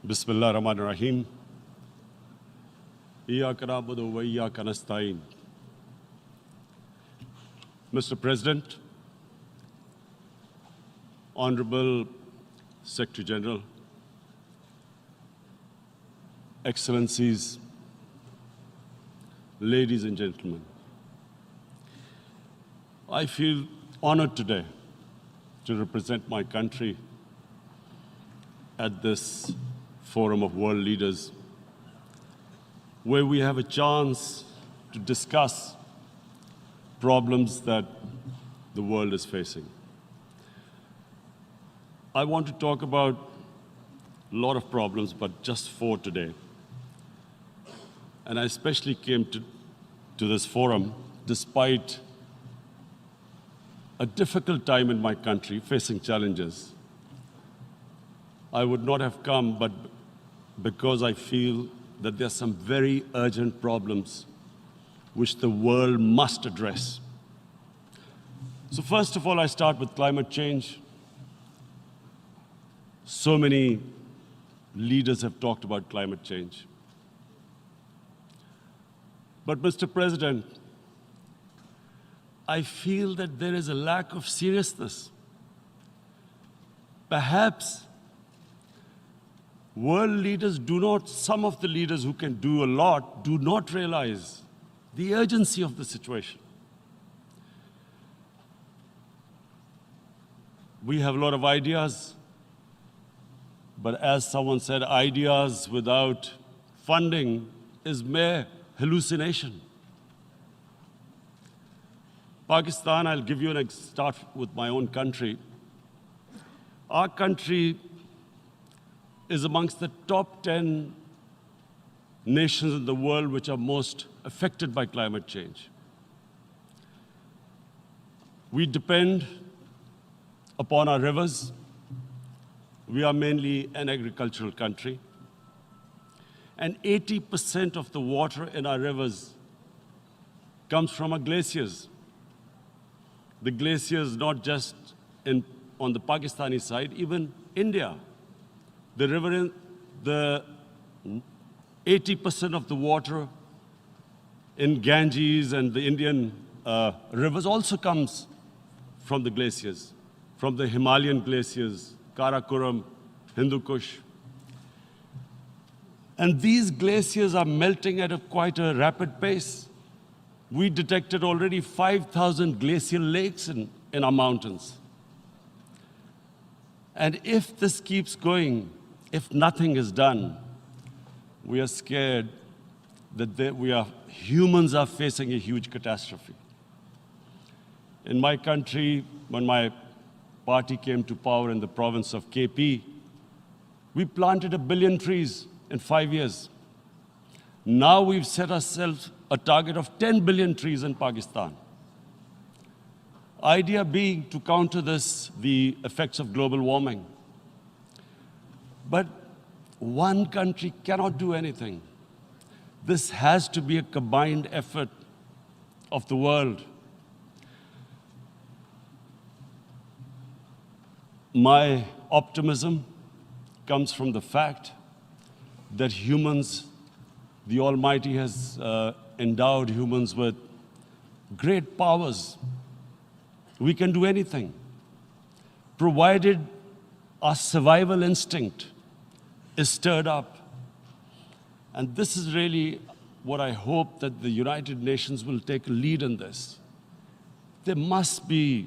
Bismillah ar-Rahman ar-Rahim. Iyyaka na'budu wa iyyaka nasta'in. Mr. President, Honorable Secretary General, Excellencies, ladies and gentlemen, I feel honored today to represent my country at this forum of world leaders, where we have a chance to discuss problems that the world is facing. I want to talk about a lot of problems, but just four today. And I especially came to this forum despite a difficult time in my country, facing challenges. I would not have come, but because I feel that there are some very urgent problems which the world must address. So first of all, I start with climate change. So many leaders have talked about climate change. But Mr. President, I feel that there is a lack of seriousness. Perhaps world leaders some of the leaders who can do a lot, do not realize the urgency of the situation. We have a lot of ideas, but as someone said, ideas without funding is mere hallucination. Pakistan, I'll give you start with my own country. Our country is amongst the top 10 nations in the world which are most affected by climate change. We depend upon our rivers. We are mainly an agricultural country. And 80% of the water in our rivers comes from our glaciers. The glaciers not just on the Pakistani side, even India. The river, the 80% of the water in Ganges and the Indian rivers also comes from the glaciers, from the Himalayan glaciers, Karakoram, Hindu Kush. And these glaciers are melting at quite a rapid pace. We detected already 5,000 glacial lakes in our mountains. And if this keeps going, if nothing is done, we are scared that humans are facing a huge catastrophe. In my country, when my party came to power in the province of KP, we planted 1 billion trees in 5 years. Now we've set ourselves a target of 10 billion trees in Pakistan. Idea being to counter the effects of global warming. But one country cannot do anything. This has to be a combined effort of the world. My optimism comes from the fact that humans, the Almighty has endowed humans with great powers. We can do anything, provided our survival instinct is stirred up. And this is really what I hope that the United Nations will take a lead in this. There must be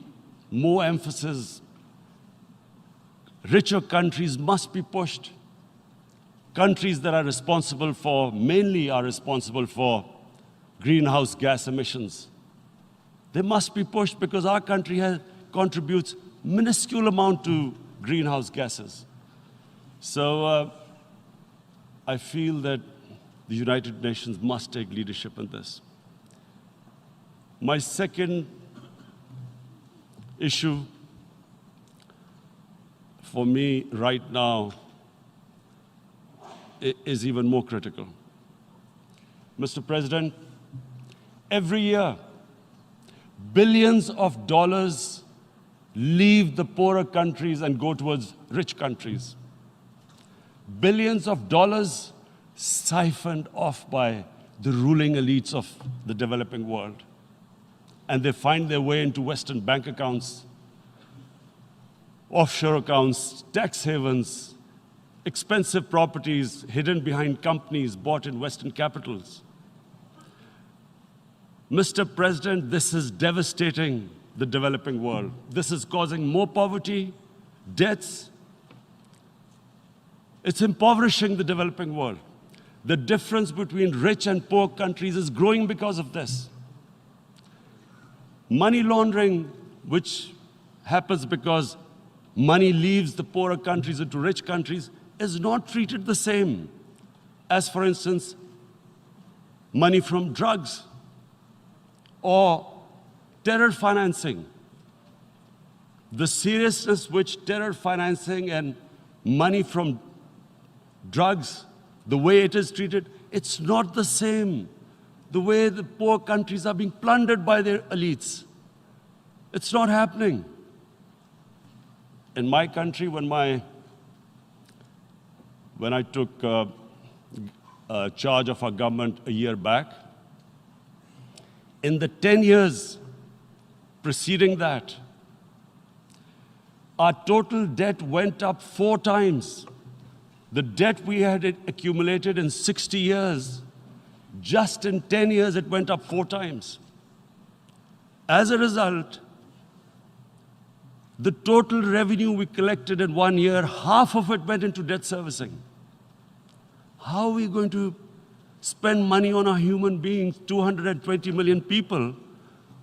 more emphasis. Richer countries must be pushed. Countries that are mainly are responsible for greenhouse gas emissions. They must be pushed because our country contributes minuscule amount to greenhouse gases. So I feel that the United Nations must take leadership in this. My second issue for me right now is even more critical. Mr. President, every year, billions of dollars leave the poorer countries and go towards rich countries. billions of dollars siphoned off by the ruling elites of the developing world. And they find their way into Western bank accounts, offshore accounts, tax havens, expensive properties hidden behind companies bought in Western capitals. Mr. President, this is devastating the developing world. This is causing more poverty, debts. It's impoverishing the developing world. The difference between rich and poor countries is growing because of this. Money laundering, which happens because money leaves the poorer countries into rich countries, is not treated the same as, for instance, money from drugs or terror financing. The seriousness which terror financing and money from drugs, the way it is treated, it's not the same. The way the poor countries are being plundered by their elites. It's not happening. In my country, when I took charge of our government a year back, in the 10 years preceding that, our total debt went up 4 times. The debt we had accumulated in 60 years, just in 10 years, it went up 4 times. As a result, the total revenue we collected in 1 year, half of it went into debt servicing. How are we going to spend money on our human beings, 220 million people,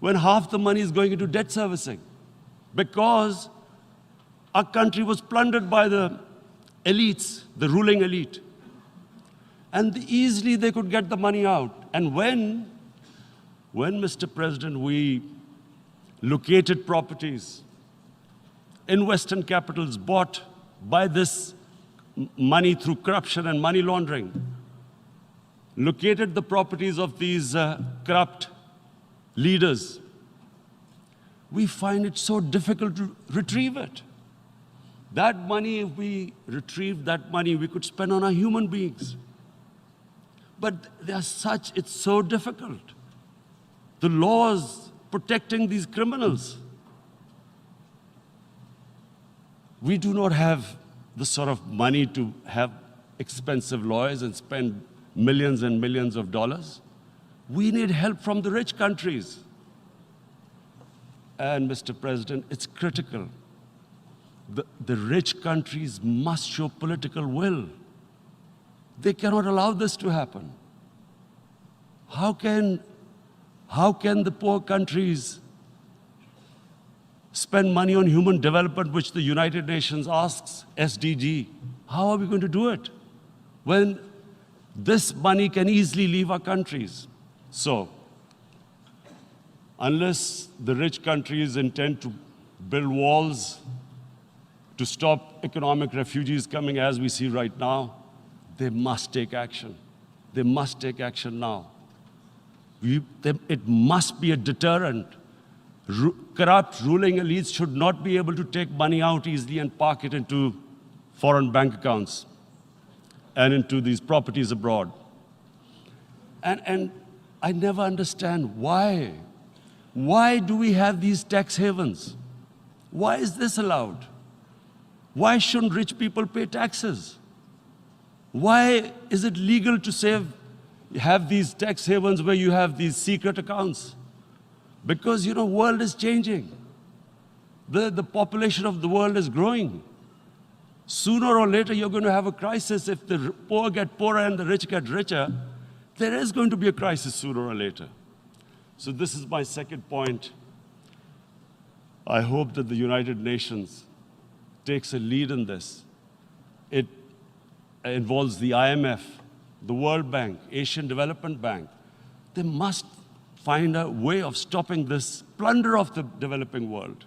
when half the money is going into debt servicing? Because our country was plundered by the elites, the ruling elite. And easily they could get the money out. And when Mr. President, we located properties in Western capitals bought by this money through corruption and money laundering, located the properties of these corrupt leaders, we find it so difficult to retrieve it. That money, if we retrieved that money, we could spend on our human beings. But it's so difficult. The laws protecting these criminals. We do not have the sort of money to have expensive lawyers and spend millions and millions of dollars. We need help from the rich countries. And Mr. President, it's critical. The rich countries must show political will. They cannot allow this to happen. How can the poor countries spend money on human development, which the United Nations asks, SDG? How are we going to do it when this money can easily leave our countries? So, unless the rich countries intend to build walls to stop economic refugees coming as we see right now, they must take action. They must take action now. It must be a deterrent. Corrupt ruling elites should not be able to take money out easily and park it into foreign bank accounts and into these properties abroad. And I never understand why. Why do we have these tax havens? Why is this allowed? Why shouldn't rich people pay taxes? Why is it legal to have these tax havens where you have these secret accounts? Because, the world is changing. The population of the world is growing. Sooner or later, you're going to have a crisis. If the poor get poorer and the rich get richer, there is going to be a crisis sooner or later. So this is my second point. I hope that the United Nations takes a lead in this. It involves the IMF, the World Bank, Asian Development Bank. They must find a way of stopping this plunder of the developing world.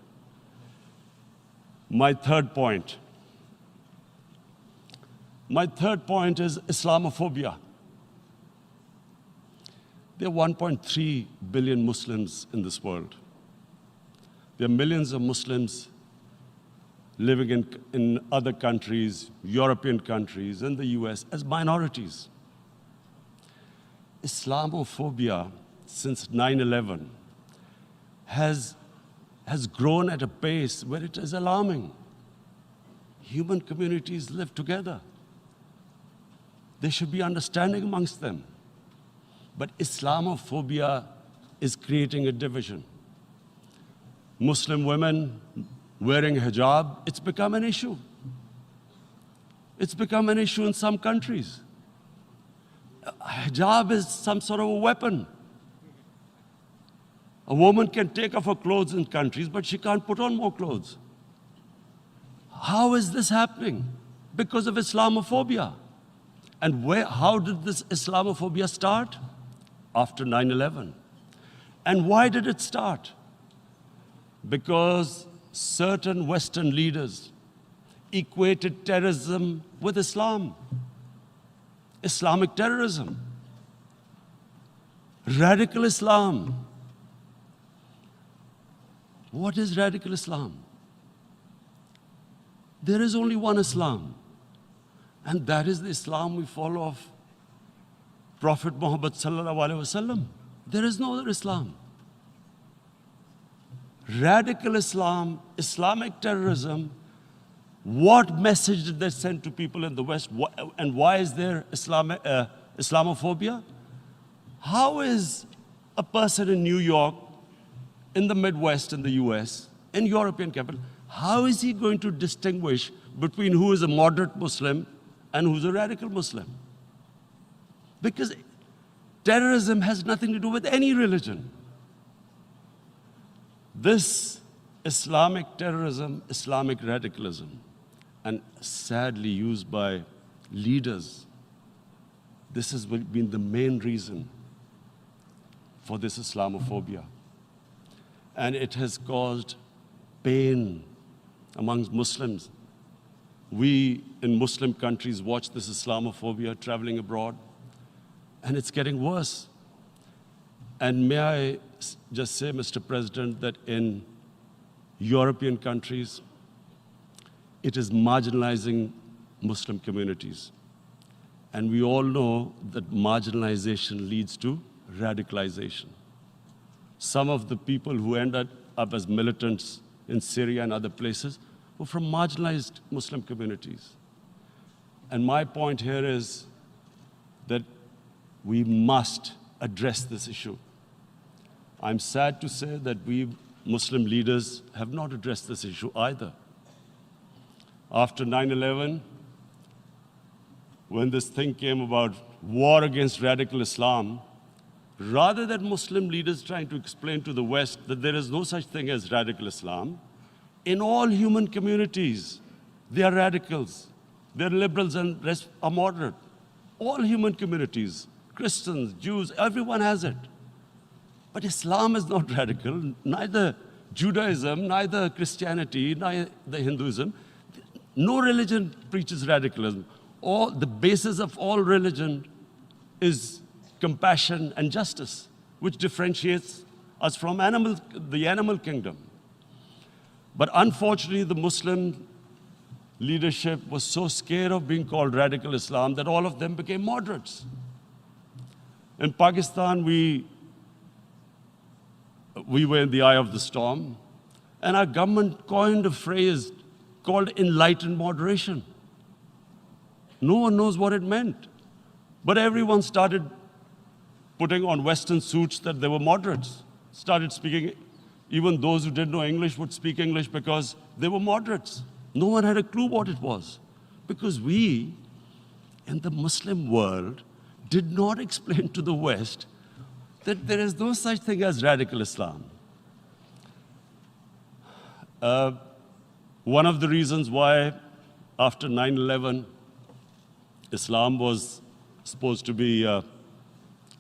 My third point is Islamophobia. There are 1.3 billion Muslims in this world. There are millions of Muslims living in other countries, European countries, in the US, as minorities. Islamophobia, since 9/11, has grown at a pace where it is alarming. Human communities live together. There should be understanding amongst them. But Islamophobia is creating a division. Muslim women wearing hijab, it's become an issue. It's become an issue in some countries. Hijab is some sort of a weapon. A woman can take off her clothes in countries, but she can't put on more clothes. How is this happening? Because of Islamophobia. And how did this Islamophobia start? After 9/11. And why did it start? Because certain Western leaders equated terrorism with Islam. Islamic terrorism. Radical Islam. What is radical Islam? There is only one Islam, and that is the Islam we follow of Prophet Muhammad sallallahu alaihi wasallam. There is no other Islam. Radical Islam, Islamic terrorism, what message did they send to people in the West? And why is there Islamophobia? How is a person in New York, in the Midwest, in the US, in European capital, how is he going to distinguish between who is a moderate Muslim and who's a radical Muslim? Because terrorism has nothing to do with any religion. This Islamic terrorism, Islamic radicalism, and sadly used by leaders, this has been the main reason for this Islamophobia. And it has caused pain amongst Muslims. We in Muslim countries watch this Islamophobia traveling abroad, and it's getting worse. And may I just say, Mr. President, that in European countries, it is marginalizing Muslim communities. And we all know that marginalization leads to radicalization. Some of the people who ended up as militants in Syria and other places were from marginalized Muslim communities. And my point here is that we must address this issue. I'm sad to say that we Muslim leaders have not addressed this issue either. After 9/11, when this thing came about war against radical Islam, rather than Muslim leaders trying to explain to the West that there is no such thing as radical Islam, in all human communities, they are radicals. They're liberals and rest are moderate. All human communities, Christians, Jews, everyone has it. But Islam is not radical, neither Judaism, neither Christianity, neither Hinduism. No religion preaches radicalism. The basis of all religion is compassion and justice, which differentiates us from the animal kingdom. But unfortunately, the Muslim leadership was so scared of being called radical Islam that all of them became moderates. In Pakistan, we were in the eye of the storm, and our government coined a phrase called enlightened moderation. No one knows what it meant, but everyone started putting on Western suits that they were moderates, started speaking. Even those who didn't know English would speak English because they were moderates. No one had a clue what it was, because we, in the Muslim world, did not explain to the West that there is no such thing as radical Islam. One of the reasons why, after 9/11, Islam was supposed to be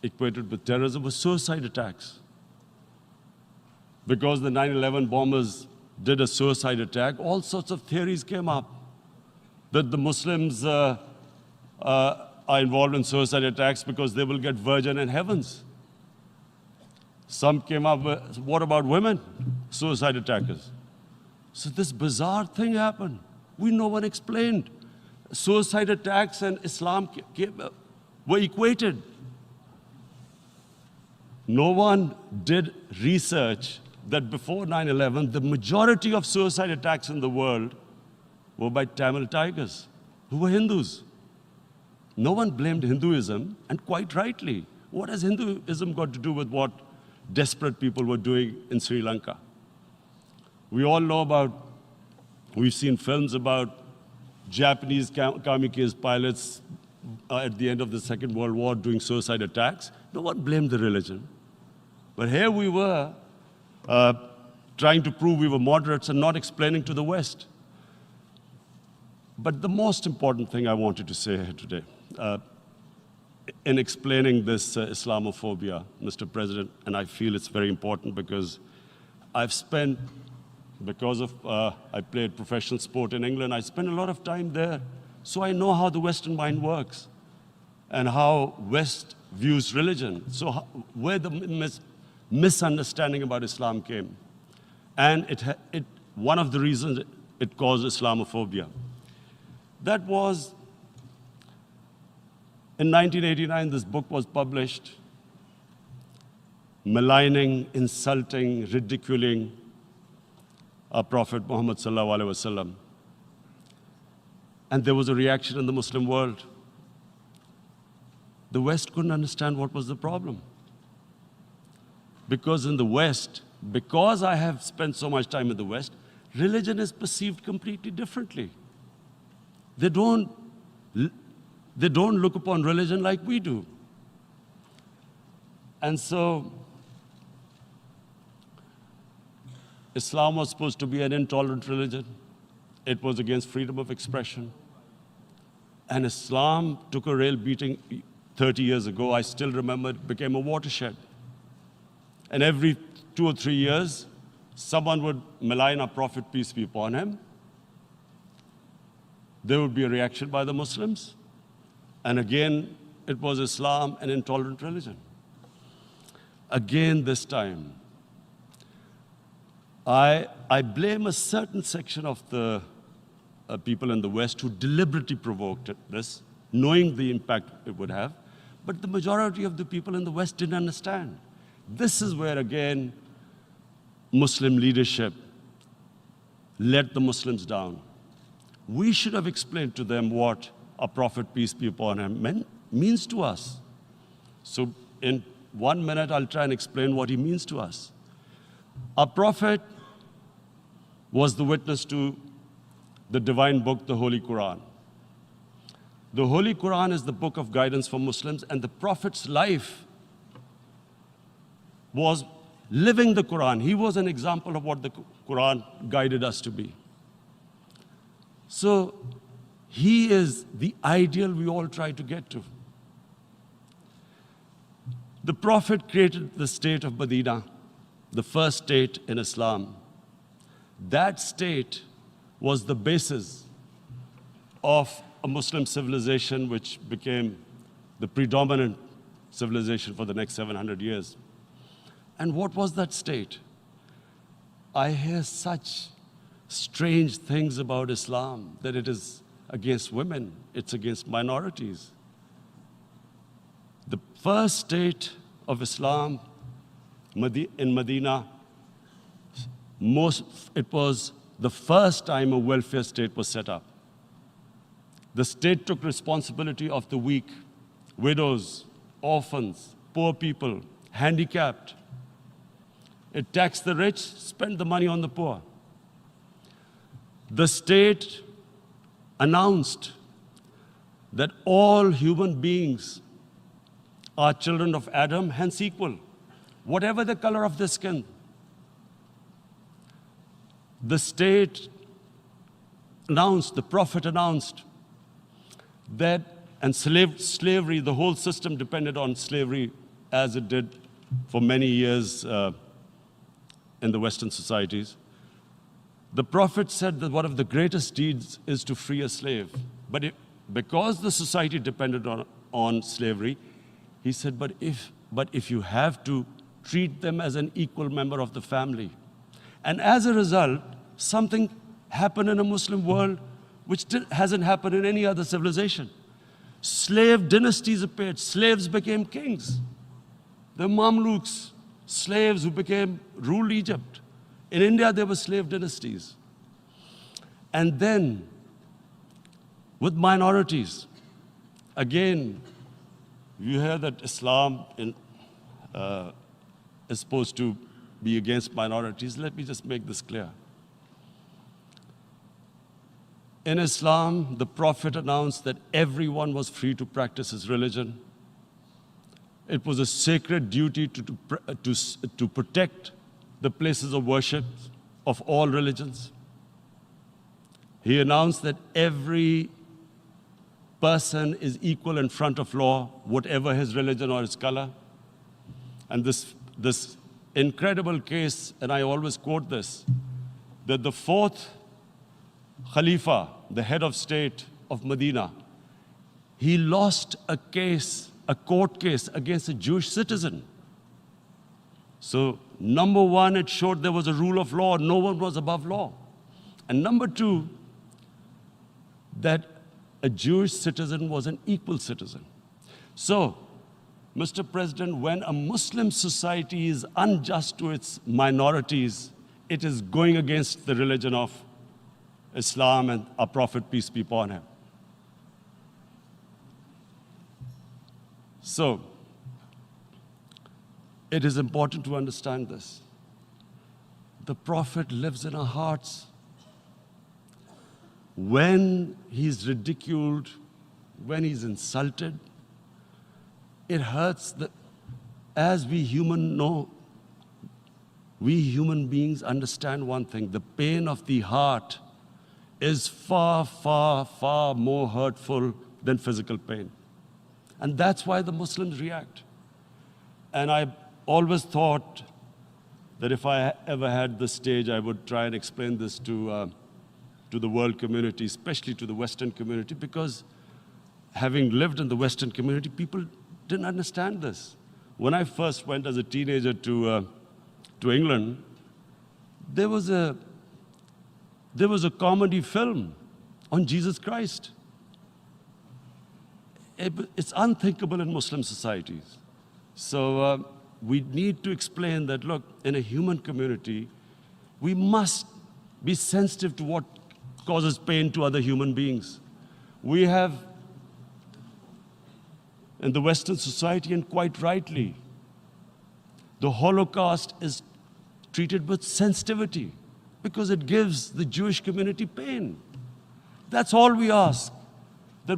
equated with terrorism was suicide attacks. Because the 9/11 bombers did a suicide attack, all sorts of theories came up that the Muslims are involved in suicide attacks because they will get virgin in heavens. Some came up with, what about women, suicide attackers? So this bizarre thing happened. No one explained. Suicide attacks and Islam were equated. No one did research that before 9/11, the majority of suicide attacks in the world were by Tamil Tigers, who were Hindus. No one blamed Hinduism, and quite rightly. What has Hinduism got to do with what desperate people were doing in Sri Lanka? We all know we've seen films about Japanese kamikaze pilots at the end of the Second World War doing suicide attacks. No one blamed the religion. But here we were trying to prove we were moderates and not explaining to the West. But the most important thing I wanted to say here today, in explaining this Islamophobia, Mr. President, and I feel it's very important because I played professional sport in England, I spent a lot of time there, so I know how the Western mind works and how West views religion. So where the misunderstanding about Islam came. And one of the reasons it caused Islamophobia. That was, in 1989, this book was published, maligning, insulting, ridiculing our Prophet Muhammad sallallahu alaihi wasallam. And there was a reaction in the Muslim world. The West couldn't understand what was the problem. Because in the West, because I have spent so much time in the West, religion is perceived completely differently. They don't look upon religion like we do. And so, Islam was supposed to be an intolerant religion. It was against freedom of expression. And Islam took a real beating 30 years ago. I still remember it became a watershed. And every 2 or 3 years, someone would malign our Prophet, peace be upon him. There would be a reaction by the Muslims. And again, it was Islam, an intolerant religion. Again, this time, I blame a certain section of the people in the West who deliberately provoked this, knowing the impact it would have. But the majority of the people in the West didn't understand. This is where, again, Muslim leadership let the Muslims down. We should have explained to them what our Prophet, peace be upon him, means to us. So in 1 minute, I'll try and explain what he means to us. Our Prophet was the witness to the divine book, the Holy Quran. The Holy Quran is the book of guidance for Muslims, and the Prophet's life was living the Quran. He was an example of what the Quran guided us to be. So he is the ideal we all try to get to. The Prophet created the state of Medina, the first state in Islam. That state was the basis of a Muslim civilization which became the predominant civilization for the next 700 years. And what was that state? I hear such strange things about Islam, that it is against women, it's against minorities. The first state of Islam in Medina, it was the first time a welfare state was set up. The state took responsibility of the weak, widows, orphans, poor people, handicapped. It taxed the rich, spent the money on the poor. The state announced that all human beings are children of Adam, hence equal, whatever the color of their skin. The state announced, the Prophet announced that, and slavery, the whole system depended on slavery as it did for many years in the Western societies. The Prophet said that one of the greatest deeds is to free a slave. But because the society depended on slavery, he said, but if you have to treat them as an equal member of the family. And as a result, something happened in a Muslim world which hasn't happened in any other civilization. Slave dynasties appeared. Slaves became kings. The Mamluks, slaves who ruled Egypt. In India, there were slave dynasties. And then, with minorities, again, you hear that Islam is supposed to be against minorities. Let me just make this clear. In Islam, the Prophet announced that everyone was free to practice his religion. It was a sacred duty to protect the places of worship of all religions. He announced that every person is equal in front of law, whatever his religion or his color. And this incredible case, and I always quote this, that the fourth Khalifa, the head of state of Medina, he lost a court case against a Jewish citizen. So, number one, it showed there was a rule of law, no one was above law. And number two, that a Jewish citizen was an equal citizen. So, Mr. President, when a Muslim society is unjust to its minorities, it is going against the religion of Islam and our Prophet, peace be upon him. So, it is important to understand this. The Prophet lives in our hearts. When he's ridiculed, when he's insulted, it hurts. As we human beings understand one thing, the pain of the heart is far, far, far more hurtful than physical pain. And that's why the Muslims react. And I always thought that if I ever had the stage, I would try and explain this to the world community, especially to the Western community, because having lived in the Western community, people didn't understand this. When I first went as a teenager to England, there was a comedy film on Jesus Christ. It's unthinkable in Muslim societies. So we need to explain that, look, in a human community, we must be sensitive to what causes pain to other human beings. We have, in the Western society, and quite rightly, the Holocaust is treated with sensitivity because it gives the Jewish community pain. That's all we ask, that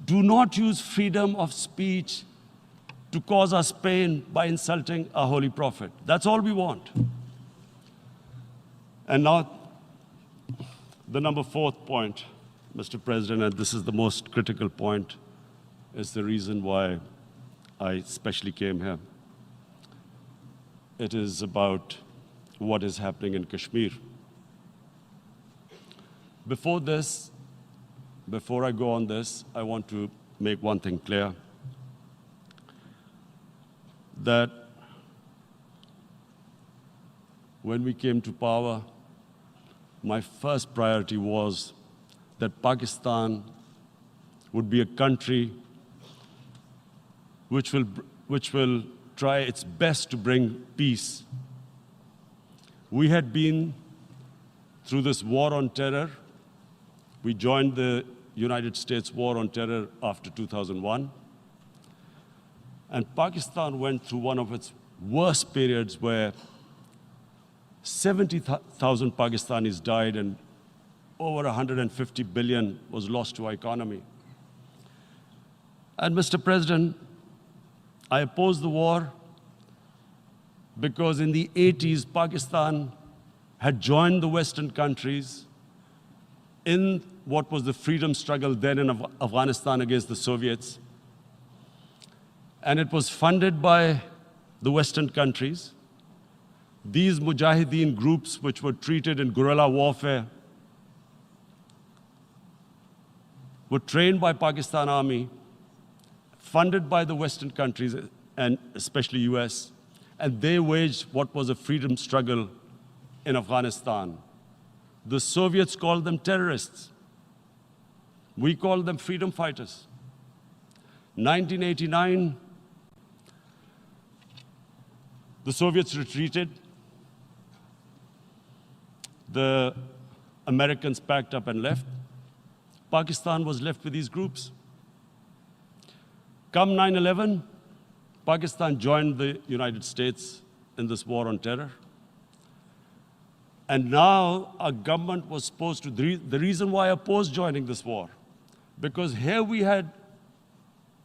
do not use freedom of speech to cause us pain by insulting our Holy Prophet. That's all we want. And now, the number fourth point, Mr. President, and this is the most critical point, is the reason why I especially came here. It is about what is happening in Kashmir. Before I go on this, I want to make one thing clear, that when we came to power, my first priority was that Pakistan would be a country which will try its best to bring peace. We had been through this war on terror. We joined the United States war on terror after 2001. And Pakistan went through one of its worst periods where 70,000 Pakistanis died and over 150 billion was lost to our economy. And Mr. President, I opposed the war because in the 80s, Pakistan had joined the Western countries in what was the freedom struggle then in Afghanistan against the Soviets. And it was funded by the Western countries. These Mujahideen groups, which were treated in guerrilla warfare, were trained by Pakistan Army, funded by the Western countries, and especially US, and they waged what was a freedom struggle in Afghanistan The Soviets called them terrorists. We called them freedom fighters. 1989, the Soviets retreated. The Americans packed up and left. Pakistan was left with these groups. Come 9/11, Pakistan joined the United States in this war on terror. And now our government was supposed to, the reason why I opposed joining this war, because here we had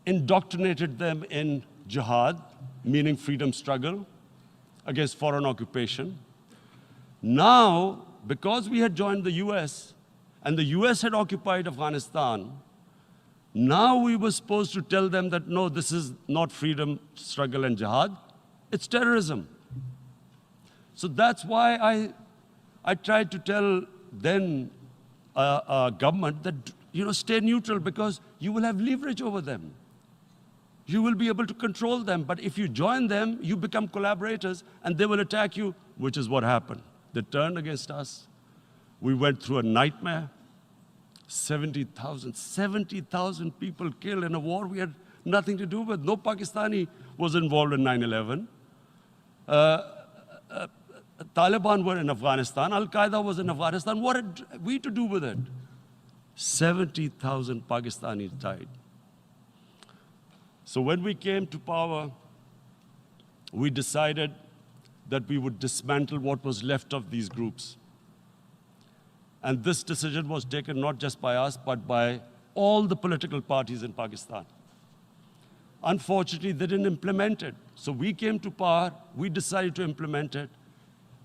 indoctrinated them in jihad, meaning freedom struggle against foreign occupation. Now, because we had joined the US, and the US had occupied Afghanistan, now we were supposed to tell them that, no, this is not freedom struggle and jihad, it's terrorism. So that's why I tried to tell then government that, stay neutral, because you will have leverage over them. You will be able to control them. But if you join them, you become collaborators, and they will attack you, which is what happened. They turned against us. We went through a nightmare. 70,000 people killed in a war we had nothing to do with. No Pakistani was involved in 9/11. Taliban were in Afghanistan. Al-Qaeda was in Afghanistan. What had we to do with it? 70,000 Pakistanis died. So when we came to power, we decided that we would dismantle what was left of these groups. And this decision was taken not just by us, but by all the political parties in Pakistan. Unfortunately, they didn't implement it. So we came to power, we decided to implement it,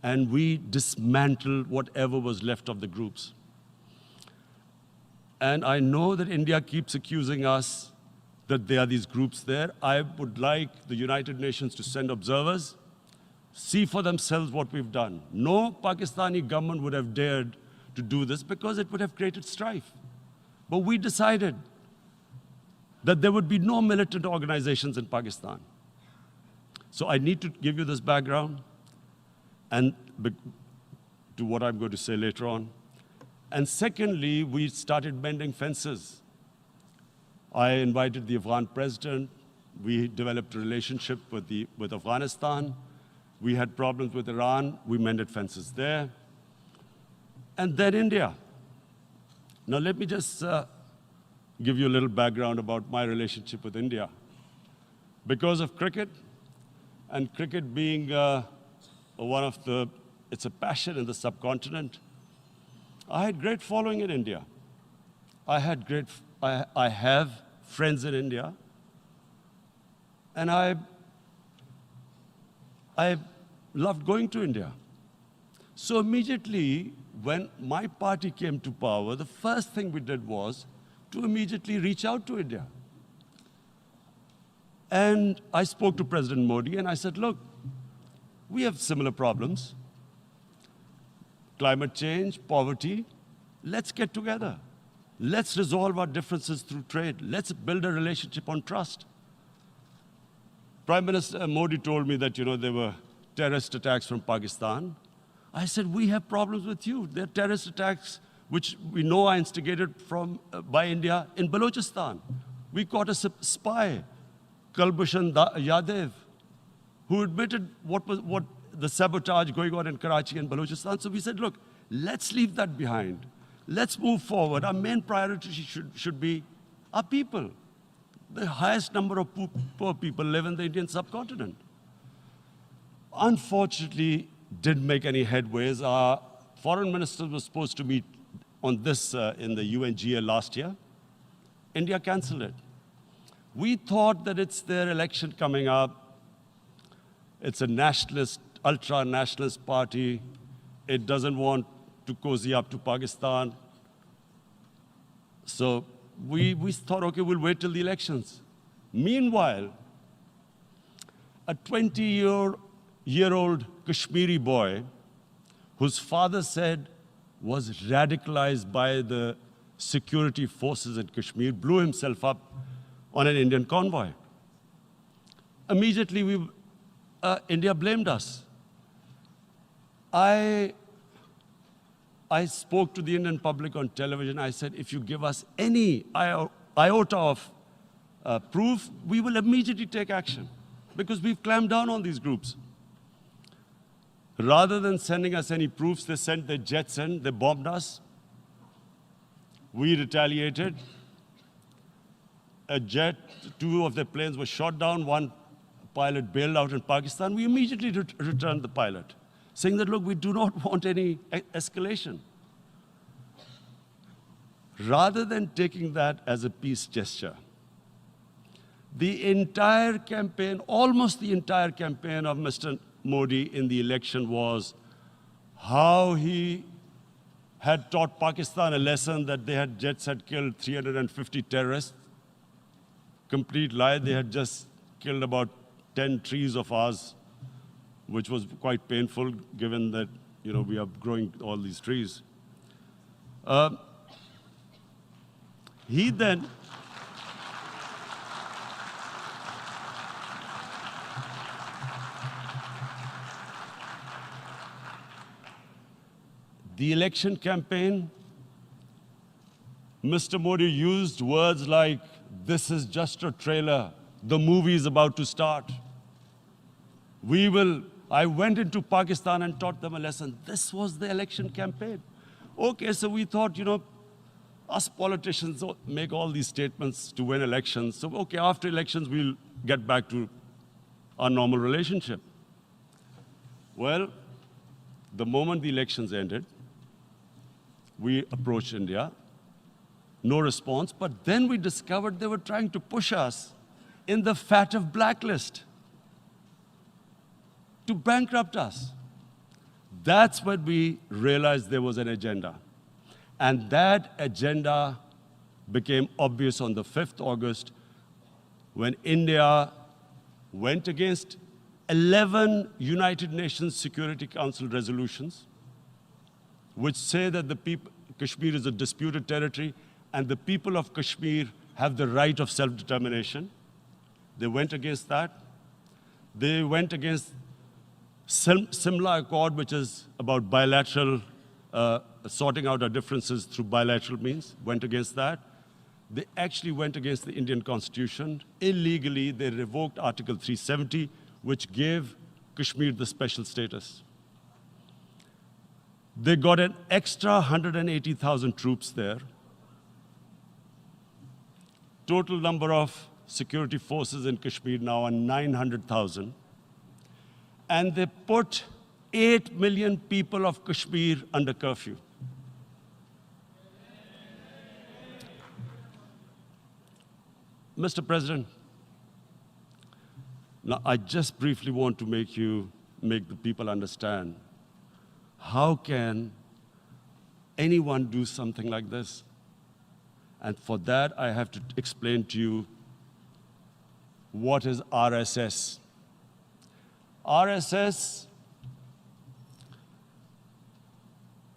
and we dismantled whatever was left of the groups. And I know that India keeps accusing us that there are these groups there. I would like the United Nations to send observers, see for themselves what we've done. No Pakistani government would have dared to do this because it would have created strife. But we decided that there would be no militant organizations in Pakistan. So I need to give you this background and to what I'm going to say later on. And secondly, we started mending fences. I invited the Afghan president. We developed a relationship with Afghanistan. We had problems with Iran. We mended fences there. And then India. Now let me just give you a little background about my relationship with India. Because of cricket, and cricket being it's a passion in the subcontinent, I had great following in India. I have friends in India, and I loved going to India. So immediately, when my party came to power, the first thing we did was to immediately reach out to India. And I spoke to President Modi, and I said, look, we have similar problems. Climate change, poverty, let's get together. Let's resolve our differences through trade. Let's build a relationship on trust. Prime Minister Modi told me that, there were terrorist attacks from Pakistan. I said, we have problems with you. There are terrorist attacks which we know are instigated by India in Balochistan. We caught a spy, Kulbhushan Yadav, who admitted what the sabotage going on in Karachi and Balochistan. So we said, look, let's leave that behind. Let's move forward. Our main priority should be our people. The highest number of poor people live in the Indian subcontinent. Unfortunately, didn't make any headways. Our foreign ministers were supposed to meet on this in the UNGA last year. India canceled it. We thought that it's their election coming up. It's a nationalist, ultra-nationalist party. It doesn't want to cozy up to Pakistan. So we thought, okay, we'll wait till the elections. Meanwhile, a 20-year-old Kashmiri boy, whose father said was radicalized by the security forces in Kashmir, blew himself up on an Indian convoy. Immediately, India blamed us. I I spoke to the Indian public on television. I said, if you give us any iota of proof, we will immediately take action because we've clamped down on these groups. Rather than sending us any proofs, they sent their jets in, they bombed us. We retaliated. A jet, 2 of their planes were shot down, 1 pilot bailed out in Pakistan. We immediately returned the pilot, saying that, look, we do not want any escalation. Rather than taking that as a peace gesture, the entire campaign, almost the entire campaign of Mr. Modi in the election was how he had taught Pakistan a lesson that jets had killed 350 terrorists. Complete lie, they had just killed about 10 trees of ours, which was quite painful given that we are growing all these trees. He then the election campaign, Mr. Modi used words like, this is just a trailer. The movie is about to start. I went into Pakistan and taught them a lesson. This was the election campaign. Okay, so we thought, us politicians make all these statements to win elections. So, okay, after elections, we'll get back to our normal relationship. Well, the moment the elections ended, we approached India. No response, but then we discovered they were trying to push us in the FATF blacklist to bankrupt us. That's when we realized there was an agenda. And that agenda became obvious on the 5th August when India went against 11 United Nations Security Council resolutions, which say that Kashmir is a disputed territory and the people of Kashmir have the right of self-determination. They went against that. They went against Simla Accord, which is about bilateral, sorting out our differences through bilateral means, went against that. They actually went against the Indian Constitution. Illegally, they revoked Article 370, which gave Kashmir the special status. They got an extra 180,000 troops there. Total number of security forces in Kashmir now are 900,000. And they put 8 million people of Kashmir under curfew. Mr. President, now I just briefly want to make the people understand, how can anyone do something like this? And for that, I have to explain to you what is RSS. RSS,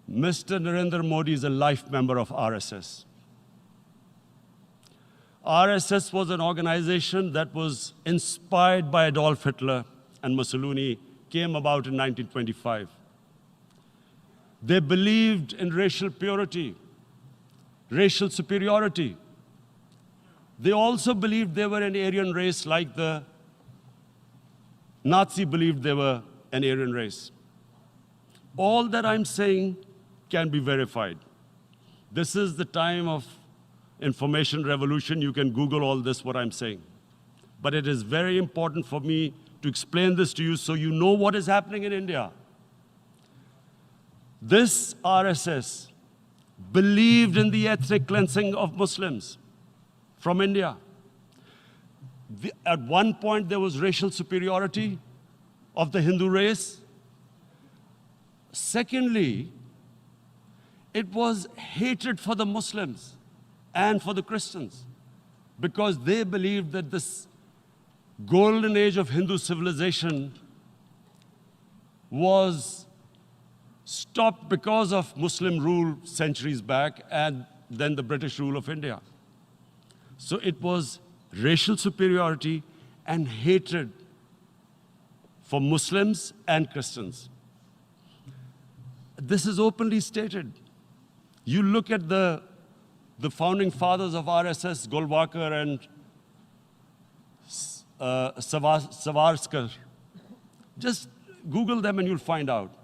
Mr. Narendra Modi is a life member of RSS. RSS was an organization that was inspired by Adolf Hitler and Mussolini, came about in 1925. They believed in racial purity, racial superiority. They also believed they were an Aryan race like the Nazi believed they were an Aryan race. All that I'm saying can be verified. This is the time of information revolution. You can Google all this, what I'm saying. But it is very important for me to explain this to you so you know what is happening in India. This RSS believed in the ethnic cleansing of Muslims from India. At one point, there was racial superiority of the Hindu race. Secondly, it was hatred for the Muslims and for the Christians because they believed that this golden age of Hindu civilization was stopped because of Muslim rule centuries back and then the British rule of India. So it was racial superiority and hatred for Muslims and Christians. This is openly stated. You look at the founding fathers of RSS, Golwalkar and Savarkar. Just Google them and you'll find out.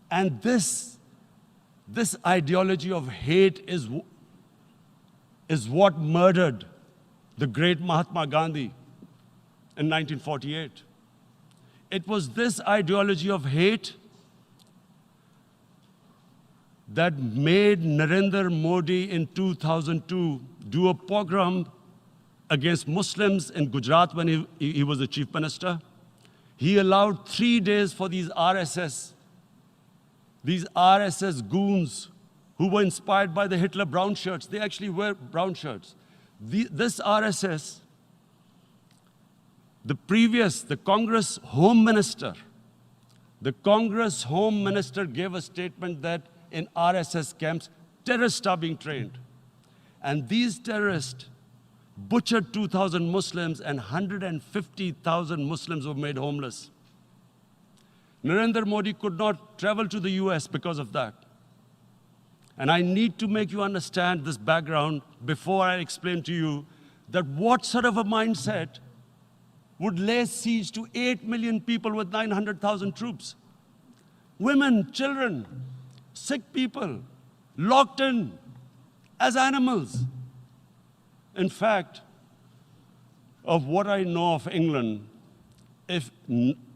And this ideology of hate is what murdered the great Mahatma Gandhi in 1948. It was this ideology of hate that made Narendra Modi in 2002 do a pogrom against Muslims in Gujarat when he was the chief minister. He allowed 3 days for these RSS goons who were inspired by the Hitler brown shirts. They actually wear brown shirts. This RSS, the Congress Home Minister gave a statement that in RSS camps, terrorists are being trained. And these terrorists butchered 2,000 Muslims and 150,000 Muslims were made homeless. Narendra Modi could not travel to the US because of that. And I need to make you understand this background before I explain to you that what sort of a mindset would lay siege to 8 million people with 900,000 troops. Women, children, sick people, locked in as animals. In fact, of what I know of England, if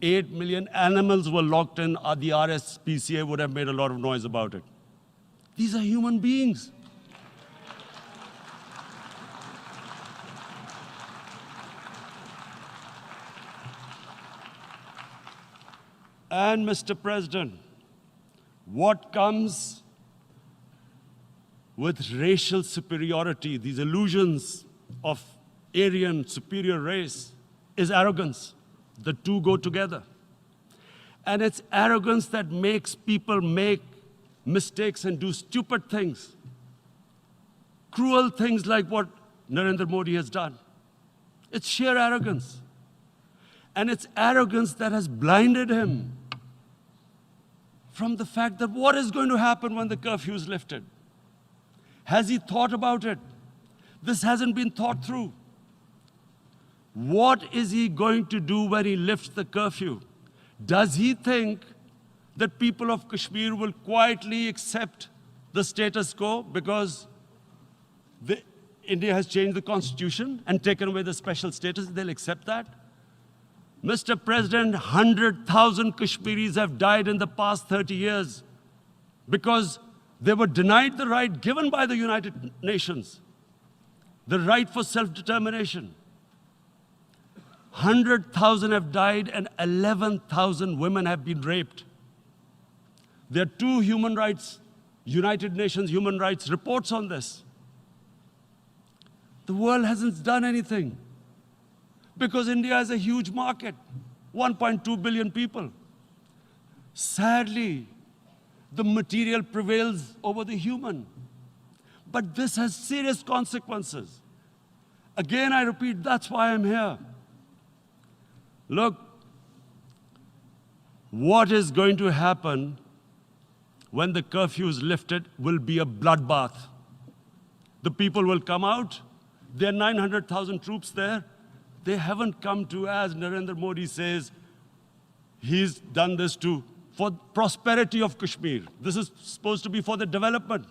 8 million animals were locked in, the RSPCA would have made a lot of noise about it. These are human beings. And Mr. President, what comes with racial superiority, these illusions of Aryan superior race, is arrogance. The two go together. And it's arrogance that makes people make mistakes and do stupid things. Cruel things like what Narendra Modi has done. It's sheer arrogance. And it's arrogance that has blinded him from the fact that what is going to happen when the curfew is lifted? Has he thought about it? This hasn't been thought through. What is he going to do when he lifts the curfew? Does he think that people of Kashmir will quietly accept the status quo because India has changed the constitution and taken away the special status? They'll accept that? Mr. President, 100,000 Kashmiris have died in the past 30 years because they were denied the right given by the United Nations, the right for self-determination. 100,000 have died and 11,000 women have been raped. There are 2 human rights, United Nations human rights reports on this. The world hasn't done anything because India is a huge market, 1.2 billion people. Sadly, the material prevails over the human. But this has serious consequences. Again, I repeat, that's why I'm here. Look, what is going to happen when the curfew is lifted will be a bloodbath. The people will come out. There are 900,000 troops there. They haven't come to, as Narendra Modi says, he's done this for prosperity of Kashmir. This is supposed to be for the development.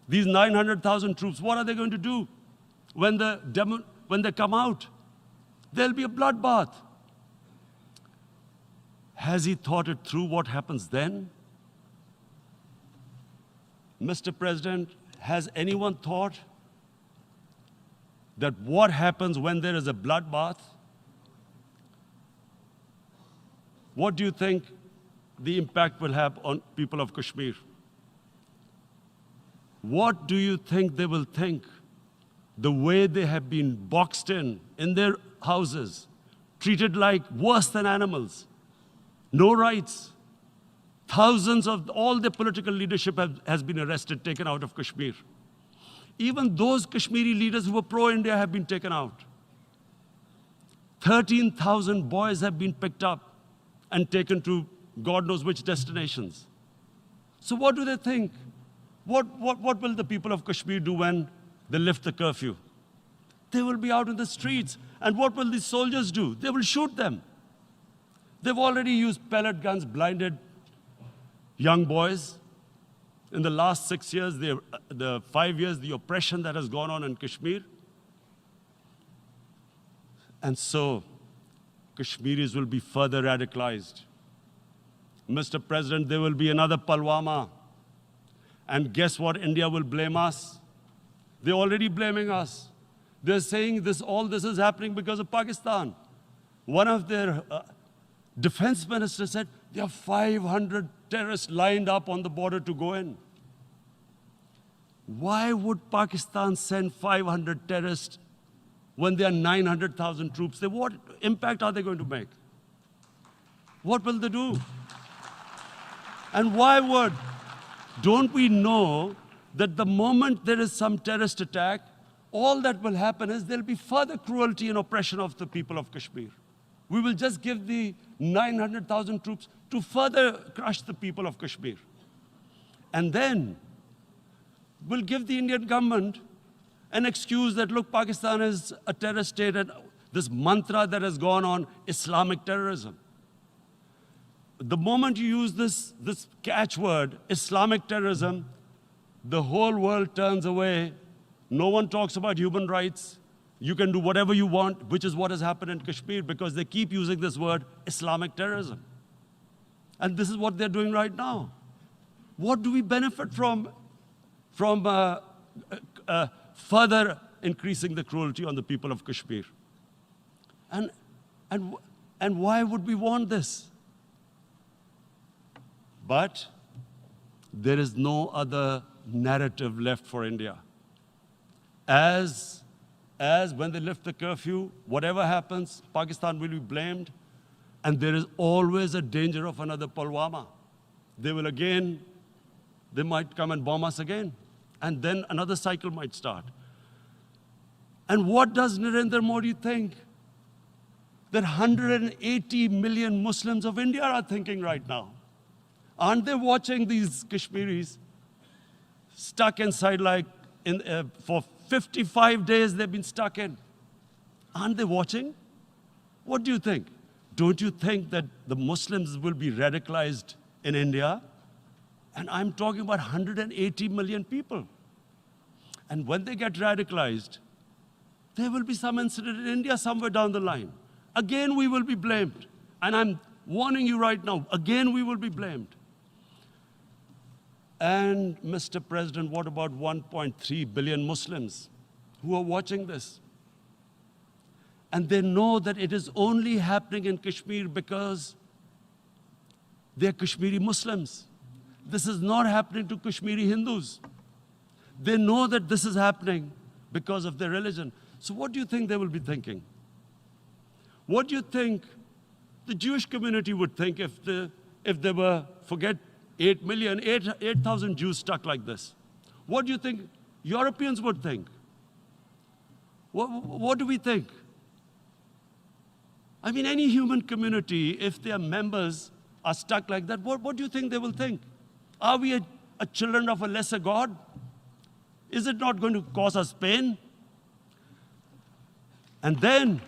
These 900,000 troops, what are they going to do when they come out? There'll be a bloodbath. Has he thought it through what happens then? Mr. President, has anyone thought that what happens when there is a bloodbath? What do you think the impact will have on people of Kashmir? What do you think they will think? The way they have been boxed in their houses, treated like worse than animals, no rights. Thousands of all the political leadership has been arrested, taken out of Kashmir. Even those Kashmiri leaders who were pro-India have been taken out. 13,000 boys have been picked up and taken to God knows which destinations. So what do they think? What will the people of Kashmir do when they lift the curfew? They will be out in the streets. And what will these soldiers do? They will shoot them. They've already used pellet guns, blinded young boys. In the last 6 years, the 5 years, the oppression that has gone on in Kashmir. And so, Kashmiris will be further radicalized. Mr. President, there will be another Pulwama. And guess what? India will blame us. They're already blaming us. They're saying all this is happening because of Pakistan. One of their defense ministers said, there are 500 terrorists lined up on the border to go in. Why would Pakistan send 500 terrorists when there are 900,000 troops? What impact are they going to make? What will they do? And why don't we know that the moment there is some terrorist attack, all that will happen is there'll be further cruelty and oppression of the people of Kashmir. We will just give the 900,000 troops to further crush the people of Kashmir. And then we'll give the Indian government an excuse that, look, Pakistan is a terrorist state, and this mantra that has gone on, Islamic terrorism. The moment you use this catchword, Islamic terrorism, the whole world turns away. No one talks about human rights. You can do whatever you want, which is what has happened in Kashmir, because they keep using this word, Islamic terrorism. And this is what they're doing right now. What do we benefit from further increasing the cruelty on the people of Kashmir? And why would we want this? But there is no other narrative left for India. As when they lift the curfew, whatever happens, Pakistan will be blamed, and there is always a danger of another Pulwama. They might come and bomb us again, and then another cycle might start. And what does Narendra Modi think? That 180 million Muslims of India are thinking right now. Aren't they watching these Kashmiris stuck inside for 55 days they've been stuck in? Aren't they watching? What do you think? Don't you think that the Muslims will be radicalized in India? And I'm talking about 180 million people. And when they get radicalized, there will be some incident in India somewhere down the line. Again, we will be blamed. And I'm warning you right now, again, we will be blamed. And Mr. President, what about 1.3 billion Muslims who are watching this? And they know that it is only happening in Kashmir because they're Kashmiri Muslims. This is not happening to Kashmiri Hindus. They know that this is happening because of their religion. So what do you think they will be thinking? What do you think the Jewish community would think if there were, forget 8,000 Jews stuck like this? What do you think Europeans would think? What do we think? I mean, any human community, if their members are stuck like that, what do you think they will think? Are we a children of a lesser God? Is it not going to cause us pain? And then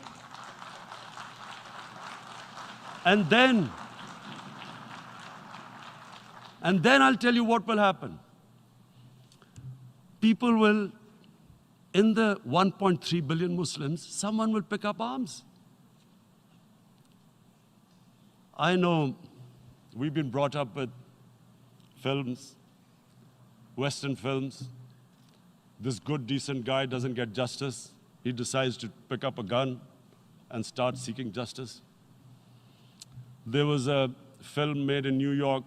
I'll tell you what will happen. People will, in the 1.3 billion Muslims, someone will pick up arms. I know we've been brought up with films, Western films. This good, decent guy doesn't get justice. He decides to pick up a gun and start seeking justice. There was a film made in New York,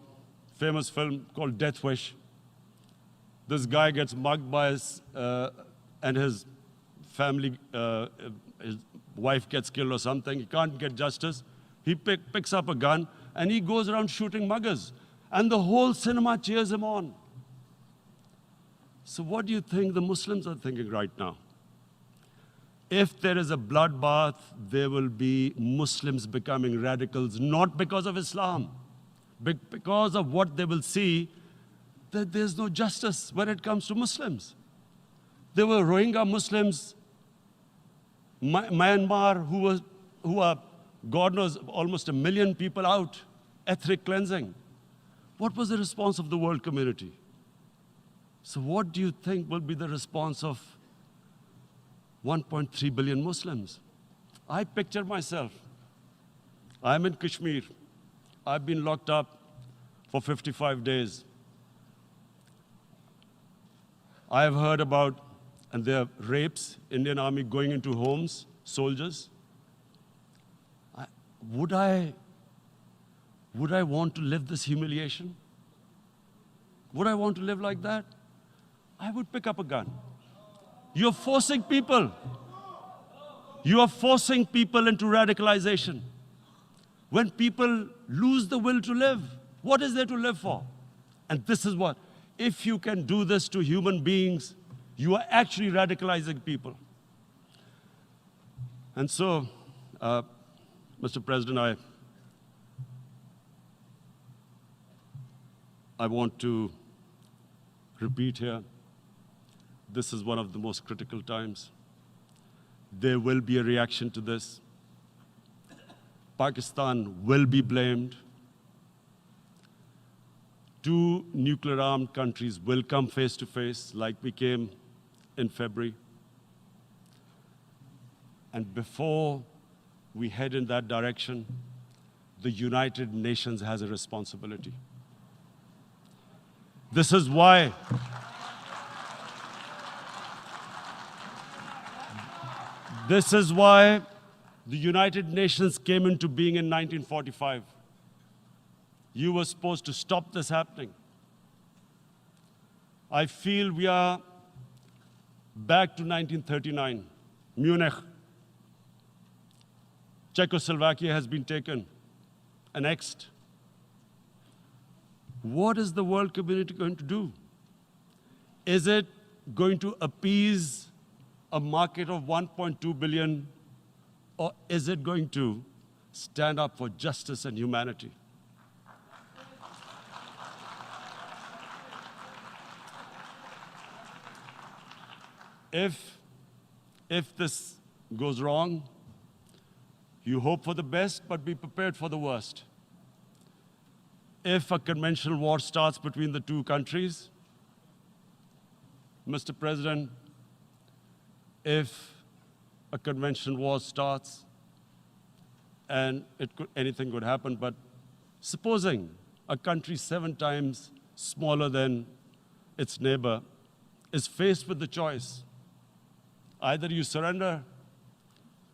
famous film called Death Wish. This guy gets mugged by and his family, his wife gets killed or something. He can't get justice. He picks up a gun and he goes around shooting muggers. And the whole cinema cheers him on. So what do you think the Muslims are thinking right now? If there is a bloodbath, there will be Muslims becoming radicals, not because of Islam, but because of what they will see that there's no justice when it comes to Muslims. There were Rohingya Muslims, Myanmar, who are, God knows, almost 1 million people out, ethnic cleansing. What was the response of the world community? So what do you think will be the response of 1.3 billion Muslims? I picture myself. I'm in Kashmir. I've been locked up for 55 days. I have heard about, and there are rapes, Indian Army going into homes, soldiers. Would I want to live this humiliation? Would I want to live like that? I would pick up a gun. You're forcing people. You are forcing people into radicalization. When people lose the will to live, what is there to live for? And this is what, if you can do this to human beings, you are actually radicalizing people. And so, Mr. President, I want to repeat here, this is one of the most critical times. There will be a reaction to this. Pakistan will be blamed. 2 nuclear-armed countries will come face to face like we came in February. And before we head in that direction, the United Nations has a responsibility. This is why the United Nations came into being in 1945. You were supposed to stop this happening. I feel we are back to 1939, Munich. Czechoslovakia has been taken, annexed. What is the world community going to do? Is it going to appease a market of 1.2 billion, or is it going to stand up for justice and humanity? If this goes wrong, you hope for the best, but be prepared for the worst. If a conventional war starts between the 2 countries, Mr. President, if a conventional war starts, and anything could happen, but supposing a country 7 times smaller than its neighbor is faced with the choice, either you surrender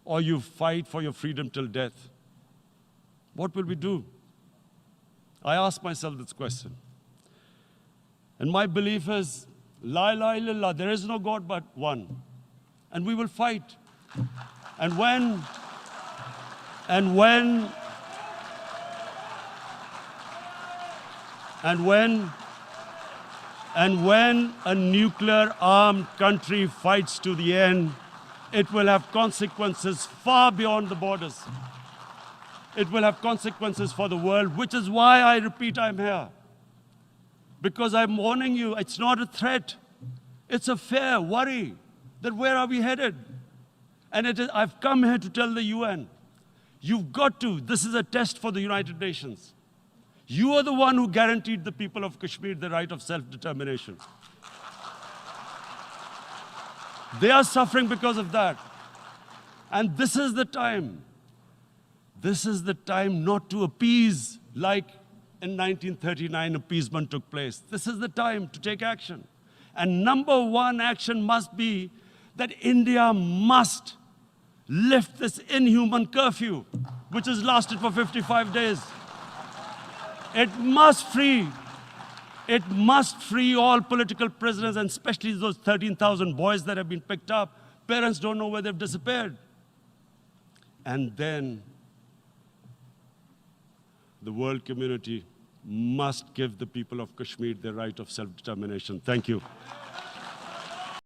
or you fight for your freedom till death, what will we do? I ask myself this question. And my belief is, La ilaha illallah, there is no God but one. And we will fight. And when a nuclear-armed country fights to the end, it will have consequences far beyond the borders. It will have consequences for the world, which is why I repeat I'm here. Because I'm warning you, it's not a threat. It's a fair worry that where are we headed? And I've come here to tell the UN, you've got to, this is a test for the United Nations. You are the one who guaranteed the people of Kashmir the right of self-determination. They are suffering because of that. And this is the time. This is the time not to appease like in 1939 appeasement took place. This is the time to take action. And number 1 action must be that India must lift this inhuman curfew, which has lasted for 55 days. It must free all political prisoners, and especially those 13,000 boys that have been picked up. Parents don't know where they've disappeared. And then the world community must give the people of Kashmir their right of self-determination. Thank you.